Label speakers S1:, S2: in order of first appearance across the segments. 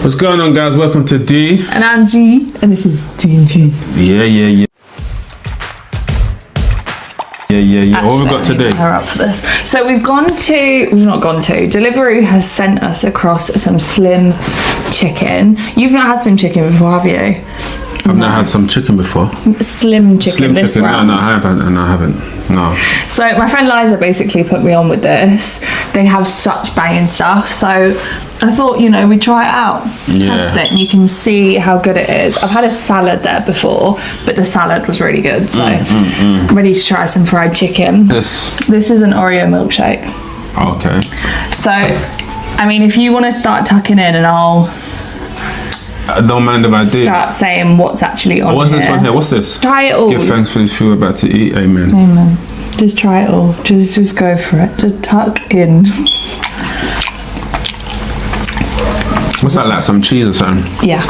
S1: What's going on, guys? Welcome to D.
S2: And I'm G, and this is D&G.
S1: Yeah. What have we got today?
S2: Her up for this. So we've not gone to. Deliveroo has sent us across some slim chicken. You've not had slim chicken before, have you?
S1: I've not had some chicken before.
S2: Slim chicken.
S1: Slim chicken? No, I haven't. No.
S2: So my friend Liza basically put me on with this. They have such banging stuff. So I thought, we'd try it out. Test it, and you can see how good it is. I've had a salad there before, but the salad was really good. So I'm ready to try some fried chicken. This is an Oreo milkshake.
S1: Okay.
S2: So, if you want to start tucking in, and I
S1: don't mind if I do.
S2: Start saying what's actually on
S1: What's this one here? What's this?
S2: Try it all.
S1: Give thanks for this food we're about to eat. Amen.
S2: Amen. Just try it all. Just go for it. Just tuck in.
S1: What's that, like some cheese or something?
S2: Yeah.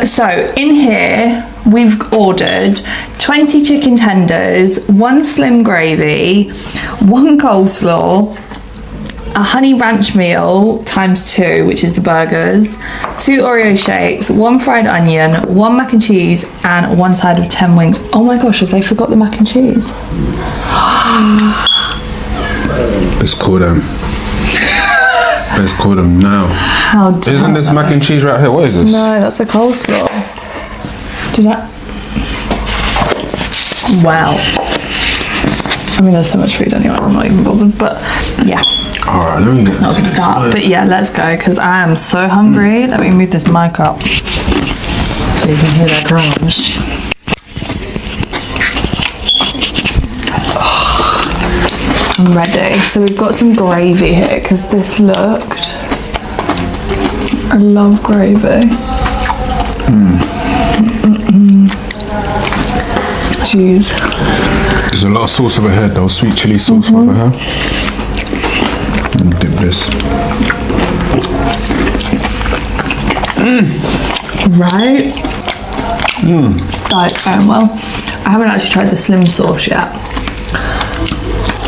S2: So in here we've ordered 20 chicken tenders, 1 slim gravy, 1 coleslaw, a honey ranch meal ×2, which is the burgers, 2 Oreo shakes, 1 fried onion, 1 mac and cheese, and 1 side of 10 wings. Oh my gosh, have they forgot the mac and cheese?
S1: Let's call them. Let's call them now.
S2: How dare
S1: Isn't this mac and cheese right here? What is this?
S2: No, that's the coleslaw. Wow. There's so much food anyway, I'm not even bothered, but yeah.
S1: Alright, let me get
S2: It's not a good start, but yeah, let's go, because I am so hungry. Let me move this mic up so you can hear that crunch. I'm ready. So we've got some gravy here, because this looked... I love gravy. Jeez.
S1: There's a lot of sauce over here though, sweet chili sauce over here. Dip this.
S2: Right? Diet's going well. I haven't actually tried the slim sauce yet.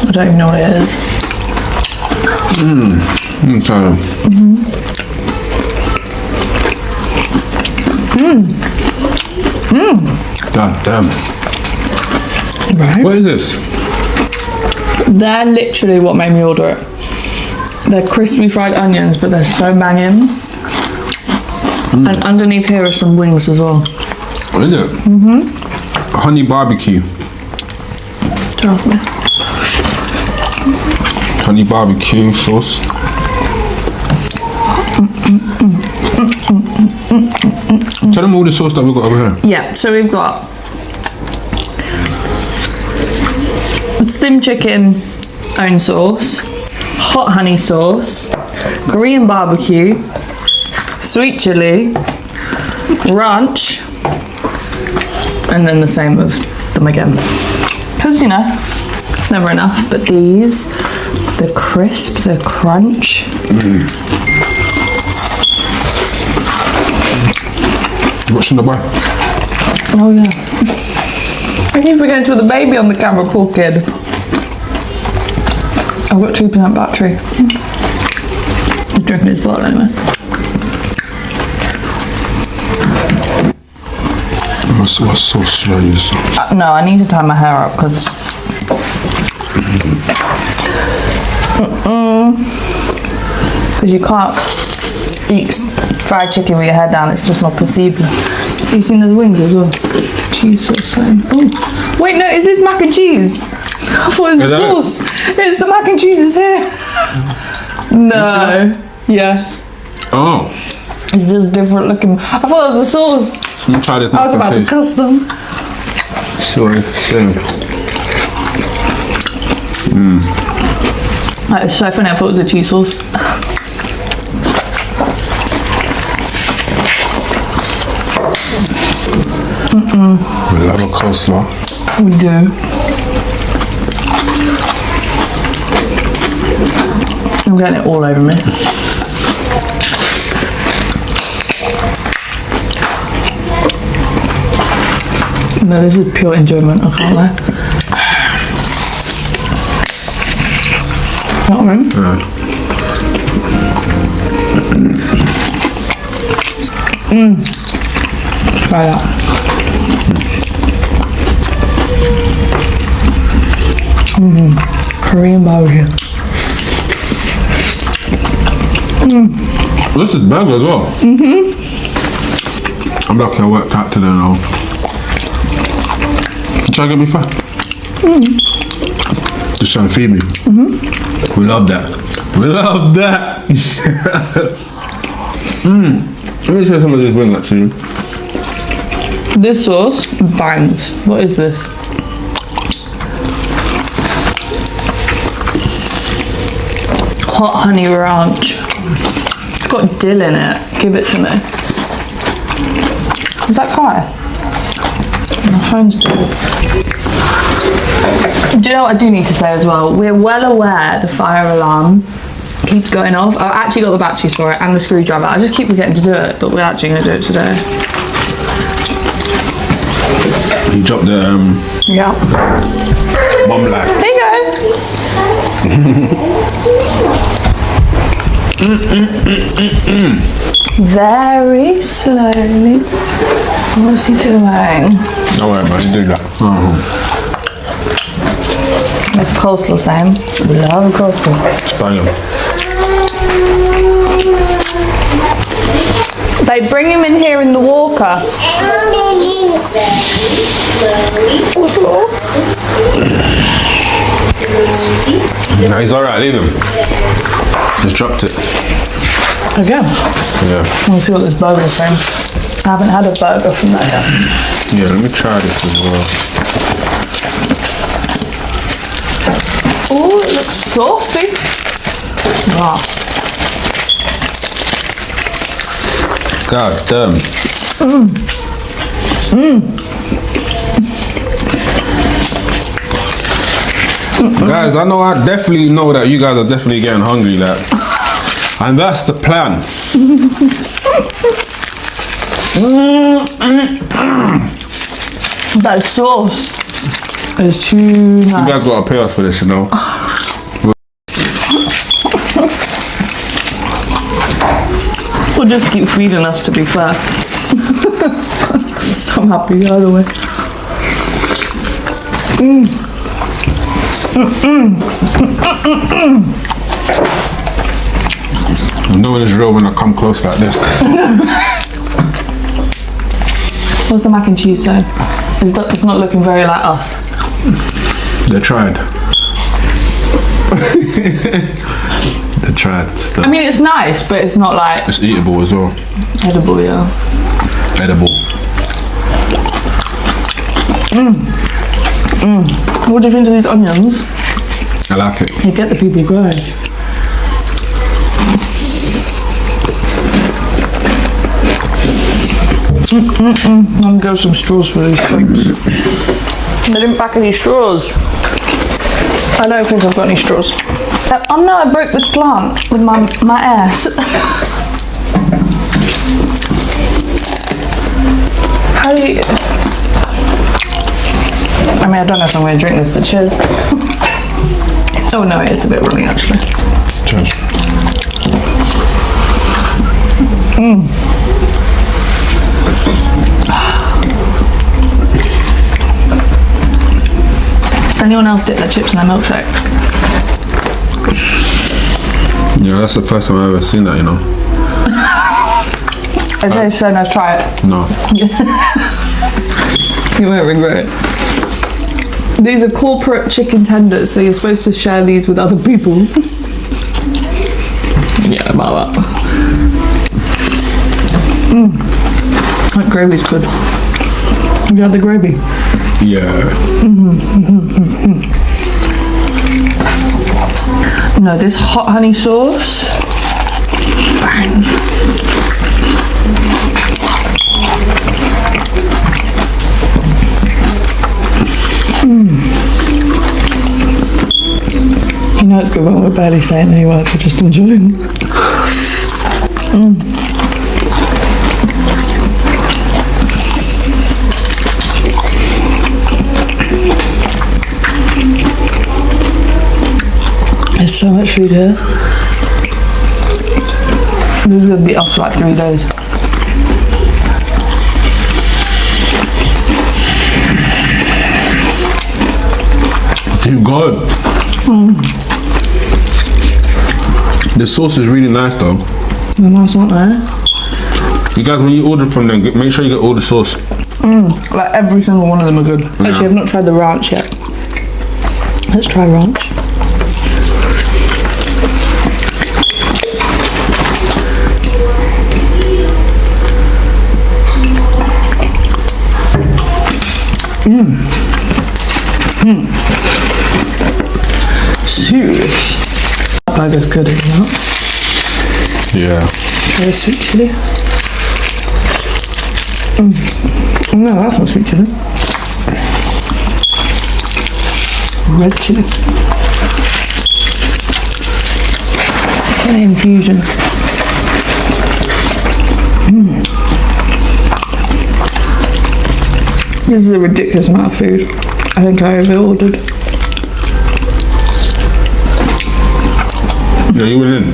S2: I don't even know what it is.
S1: Try them. God damn.
S2: Right?
S1: What is this?
S2: They're literally what made me order it. They're crispy fried onions, but they're so banging. And underneath here are some wings as well.
S1: What is it? Honey barbecue.
S2: Trust me.
S1: Honey barbecue sauce. Tell them all the sauce that we've got over here.
S2: Yeah, so we've got slim chicken own sauce, hot honey sauce, Korean barbecue, sweet chili, ranch, and then the same with them again. Because, it's never enough, but these, the crisp, the crunch.
S1: You watching the bar?
S2: Oh yeah. I keep forgetting to put the baby on the camera, poor kid. I've got 2% battery. He's drinking his bottle anyway.
S1: What sauce should I use?
S2: No, I need to tie my hair up because... Because you can't eat fried chicken with your head down, it's just not possible. You've seen those wings as well? Cheese sauce. Oh, wait, no, is this mac and cheese? I thought it was the sauce. It's the mac and cheese is here. No. Yeah.
S1: Oh.
S2: It's just different looking. I thought it was the sauce.
S1: Let me try this.
S2: I was about to cuss them.
S1: Sorry.
S2: That is so funny, I thought it was a cheese sauce.
S1: We love a coleslaw.
S2: We do. I'm getting it all over me. No, this is pure enjoyment, I can't lie. You know what I mean? Try that. Korean barbecue.
S1: This is burger as well. I'm lucky I worked out today now. You try to get me fat? Just trying to feed me. We love that. We love that. Let me try some of this wing actually.
S2: This sauce bangs. What is this? Hot honey ranch. It's got dill in it. Give it to me. Is that Kai? My phone's dead. Do you know what I do need to say as well? We're well aware the fire alarm keeps going off. I've actually got the batteries for it and the screwdriver. I just keep forgetting to do it, but we're actually going to do it today.
S1: You dropped the
S2: Yeah.
S1: mum life.
S2: Here you go. Very slowly. What's he doing?
S1: Don't worry man, you do that.
S2: It's coleslaw, Sam. We love coleslaw.
S1: Bang.
S2: They bring him in here in the walker.
S1: No, he's alright, leave him. Just dropped it.
S2: Again?
S1: Yeah.
S2: Let's see what this burger's saying. I haven't had a burger from that yet.
S1: Yeah, let me try this as well.
S2: Oh, it looks saucy. Wow.
S1: God damn. Guys, I definitely know that you guys are definitely getting hungry, like, and that's the plan.
S2: That sauce is too nice.
S1: You guys gotta pay us for this, you know.
S2: We'll just keep feeding us, to be fair. I'm happy either way.
S1: No one is real when I come close like this.
S2: What's the mac and cheese saying? It's not looking very like us.
S1: They tried. They tried stuff.
S2: I mean, it's nice, but it's not like
S1: It's eatable as well.
S2: edible, yeah.
S1: Edible.
S2: What do you think of these onions?
S1: I like it.
S2: They get the people going. I'm gonna go some straws for these things. They didn't pack any straws. I don't think I've got any straws. Oh no, I broke the plant with my ass. How do you... I mean, I don't know if I'm going to drink this, but cheers. Oh no, it's a bit runny actually.
S1: Cheers.
S3: Does anyone else dip their chips in their milkshake?
S1: Yeah, that's the first time I've ever seen that, you know.
S3: Okay, so let's try it.
S1: No.
S3: You won't regret it. These are corporate chicken tenders, so you're supposed to share these with other people. Yeah, about that. That gravy's good. Have you had the gravy?
S1: Yeah.
S3: No, this hot honey sauce. Bang. You know it's good when we're barely saying any words, we're just enjoying. There's so much food here. This is gonna be us for like 3 days.
S1: You good. The sauce is really nice though.
S3: They're nice, aren't they?
S1: You guys, when you order from them, make sure you get all the sauce.
S3: Like every single one of them are good. Actually, I've not tried the ranch yet. Let's try ranch. Serious. That burger's good, isn't it?
S1: Yeah.
S3: Try the sweet chili. No, that's not sweet chili. Red chili. Chili infusion. This is a ridiculous amount of food. I think I over-ordered.
S1: Yeah, you went in.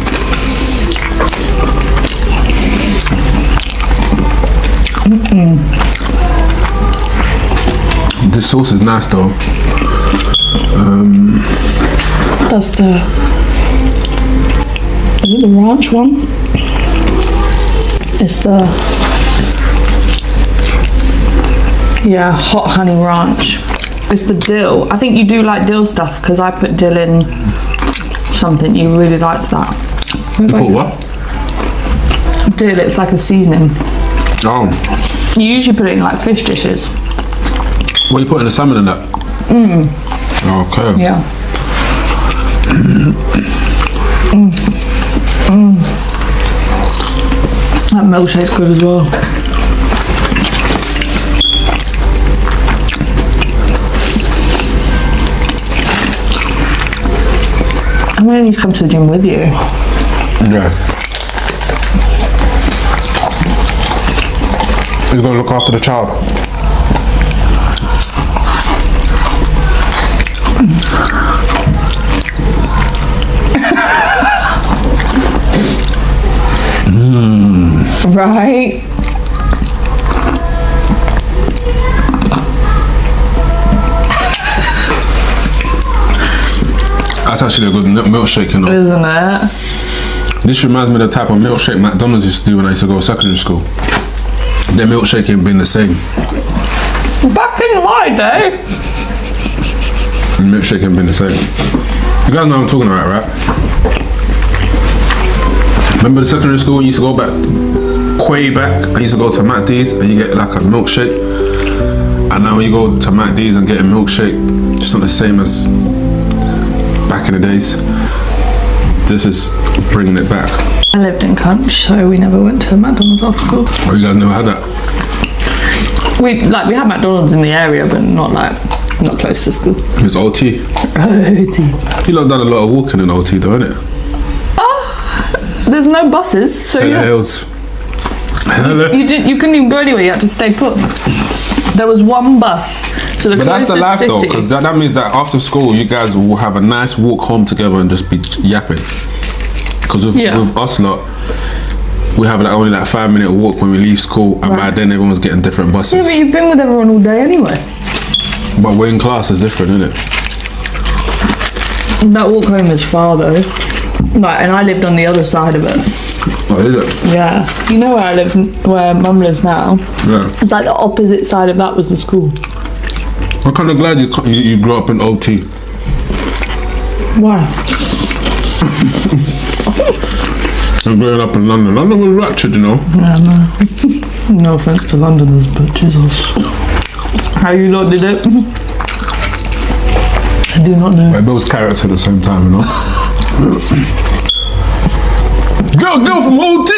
S1: This sauce is nice though.
S3: That's the... Is it the ranch one? It's the... Yeah, hot honey ranch. It's the dill. I think you do like dill stuff because I put dill in something. You really liked that.
S1: You put what?
S3: Dill, it's like a seasoning.
S1: Oh.
S3: You usually put it in like fish dishes.
S1: What you put in the salmon and that? Okay.
S3: Yeah. That milkshake's good as well. I'm gonna need to come to the gym with you.
S1: Yeah. Who's gonna look after the child?
S3: Right?
S1: That's actually a good milkshake, you know.
S3: Isn't it?
S1: This reminds me of the type of milkshake McDonald's used to do when I used to go to secondary school. Their milkshake ain't been the same.
S3: Back in my day.
S1: The milkshake ain't been the same. You guys know what I'm talking about, right? Remember the secondary school when you used to go back, way back, I used to go to McD's and you get like a milkshake. And now when you go to McD's and get a milkshake, it's not the same as back in the days. This is bringing it back.
S3: I lived in Cunch, so we never went to McDonald's after school.
S1: Oh, you guys never had that?
S3: We had McDonald's in the area, but not close to school.
S1: It's OT.
S3: OT.
S1: You lot done a lot of walking in OT though, innit?
S3: There's no buses, so
S1: Hello,
S3: yeah.
S1: hills. Hello.
S3: You couldn't even go anywhere. You had to stay put. There was one bus. So the
S1: But that's
S3: closest
S1: the life
S3: city.
S1: though, because that means that after school you guys will have a nice walk home together and just be yapping. Because with us lot, we have only 5-minute walk when we leave school, and by then everyone's getting different buses.
S3: Yeah, but you've been with everyone all day anyway.
S1: But we're in class is different, isn't it?
S3: That walk home is far though. Like, and I lived on the other side of it.
S1: Oh, is it?
S3: Yeah. You know where I live, where Mum lives now?
S1: Yeah.
S3: It's like the opposite side of that was the school.
S1: I'm kind of glad you grew up in OT.
S3: Why?
S1: I'm growing up in London. London was ratchet, you know.
S3: Yeah, no. No offense to Londoners, but Jesus. How you lot did it? I do not know.
S1: It builds character at the same time, you know. Girl from OT!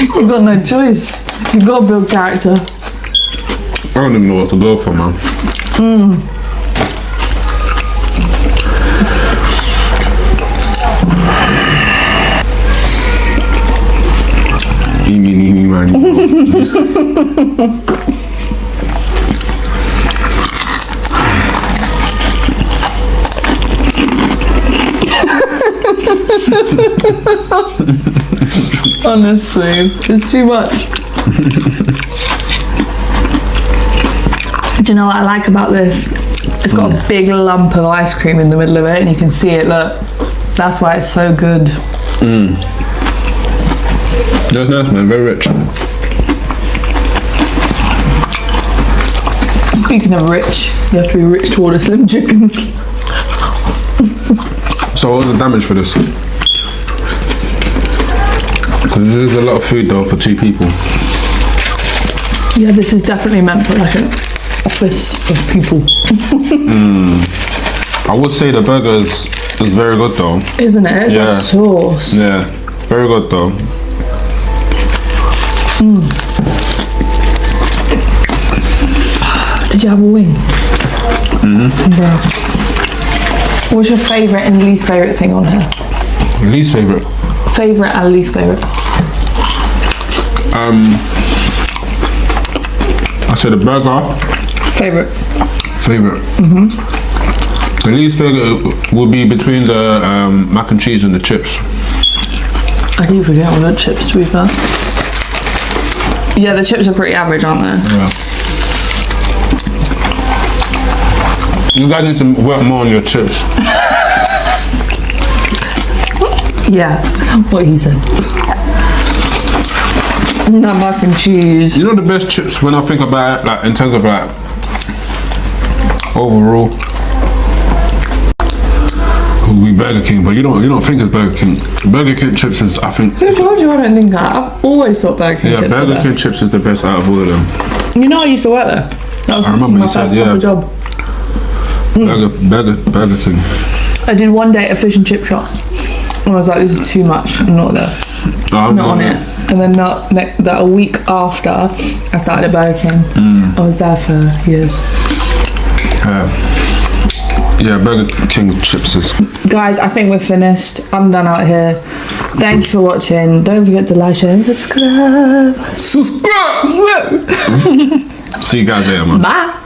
S3: You got no choice. You got to build character.
S1: I don't even know what to go for, man. Eeny, man.
S3: Honestly, it's too much. Do you know what I like about this? It's got a big lump of ice cream in the middle of it, and you can see it. Look, that's why it's so good.
S1: That's nice, man. Very rich.
S3: Speaking of rich, you have to be rich to order Slim Chickens.
S1: So what was the damage for this? Because this is a lot of food though for 2 people.
S3: Yeah, this is definitely meant for like an office of people.
S1: I would say the burger is very good though.
S3: Isn't it? It's
S1: Yeah.
S3: like sauce.
S1: Yeah, very good though.
S3: Did you have a wing? Bro. What's your favourite and least favourite thing on here?
S1: Least favorite.
S3: Favourite and least favourite.
S1: I said the burger.
S3: Favourite.
S1: Favorite. The least favorite would be between the mac and cheese and the chips.
S3: I keep forgetting all the chips to be fair. Yeah, the chips are pretty average, aren't they?
S1: Yeah. You guys need to work more on your chips.
S3: Yeah, what he said. Not mac and cheese.
S1: You know the best chips when I think about it, like in terms of like overall, would be Burger King, but you don't think it's Burger King. Burger King chips is, I think.
S3: Who told you I don't think that? I've always thought Burger King
S1: Yeah,
S3: chips are
S1: Burger
S3: the
S1: King
S3: best.
S1: chips is the best out of all of them.
S3: You know I used to work there. That was
S1: I remember
S3: my
S1: you said,
S3: first
S1: yeah.
S3: proper job.
S1: Burger King.
S3: I did one day at a fish and chip shop. And I was like, this is too much. I'm not there. Not on it. And then that a week after I started at Burger King, I was there for years.
S1: Yeah, Burger King chips is.
S3: Guys, I think we're finished. I'm done out here. Thank you for watching. Don't forget to like, share, and subscribe.
S1: Subscribe! See you guys later, man.
S3: Bye.